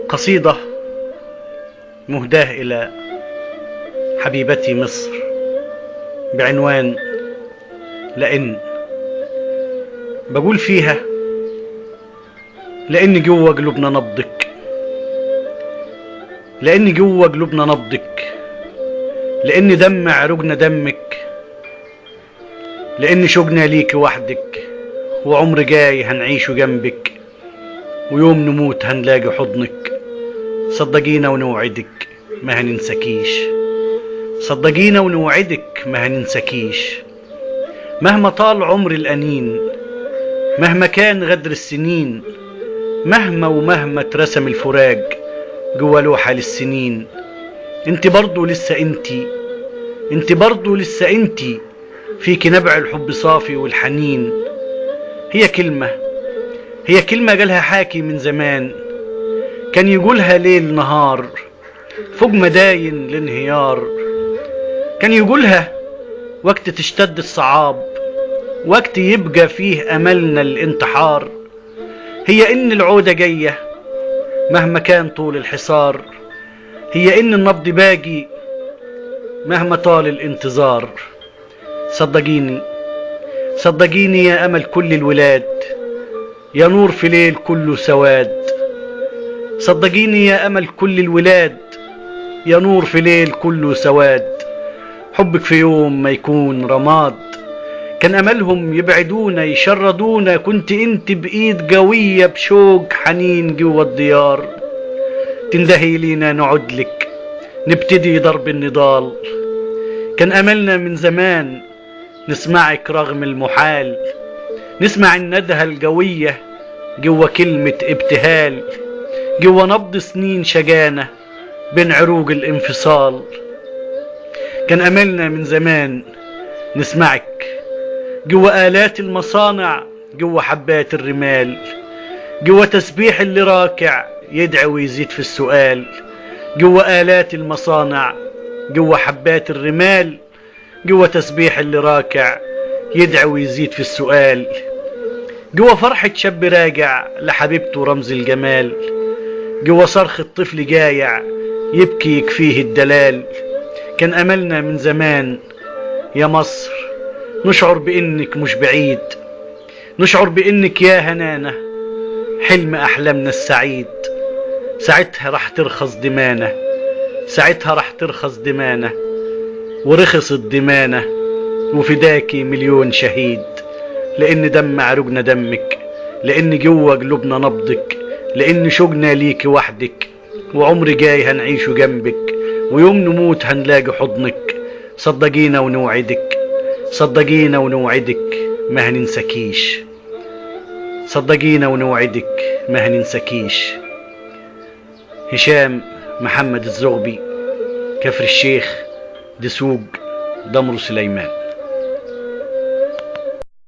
قصيدة مهداة إلى حبيبتي مصر بعنوان لأن. بقول فيها: لأن جوا قلوبنا نبضك، لأن جوا قلوبنا نبضك، لأن دم عروقنا دمك، لأن شوقنا ليك وحدك، وعمر جاي هنعيشه جنبك، ويوم نموت هنلاقي حضنك. صدقينا ونوعدك ما هننسكيش، صدقينا ونوعدك ما هننسكيش. مهما طال عمر الأنين، مهما كان غدر السنين، مهما اترسم الفراق جوا لوحة للسنين، انت برضو لسه انت برضو لسه انت، فيك نبع الحب صافي والحنين. هي كلمة قالها حاكي من زمان، كان يقولها ليل نهار فوق مداين الانهيار. كان يقولها وقت تشتد الصعاب، وقت يبقى فيه أملنا الانتحار. هي إن العودة جاية مهما كان طول الحصار، هي إن النبض باقي مهما طال الانتظار. صدقيني يا أمل كل الولاد، يا نور في ليل كله سواد. صدقيني يا أمل كل الولاد، يا نور في ليل كله سواد. حبك في يوم ما يكون رماد، كان أملهم يبعدونا يشردونا، كنت انت بإيد قوية بشوق حنين جوا الديار. تندهي لينا نعدلك نبتدي ضرب النضال، كان أملنا من زمان نسمعك رغم المحال، نسمع الندهة القوية جوا كلمة ابتهال، جوا نبض سنين شجانة بين عروق الانفصال. كان أملنا من زمان نسمعك جوا آلات المصانع، جوا حبات الرمال، جوا تسبيح اللي راكع يدعي ويزيد في السؤال. جوا آلات المصانع، جوا حبات الرمال، جوا تسبيح اللي راكع يدعي ويزيد في السؤال. جوا فرحة شاب راجع لحبيبته رمز الجمال، جوا صرخ الطفل جايع يبكي يكفيه الدلال. كان أملنا من زمان يا مصر نشعر بإنك مش بعيد، نشعر بإنك يا هنانة حلم أحلامنا السعيد. ساعتها رح ترخص دمانة، ساعتها رح ترخص دمانة، ورخصت دمانة وفداكي مليون شهيد. لأن دم عروقنا دمك، لأن جوا قلوبنا نبضك، لأن شوقنا ليك وحدك، وعمر جاي هنعيشه جنبك، ويوم نموت هنلاقي حضنك. صدقينا ونوعدك، صدقينا ونوعدك ما هننسكيش، صدقينا ونوعدك ما هننسكيش. هشام محمد الزغبي، كفر الشيخ، دسوق، دمر سليمان.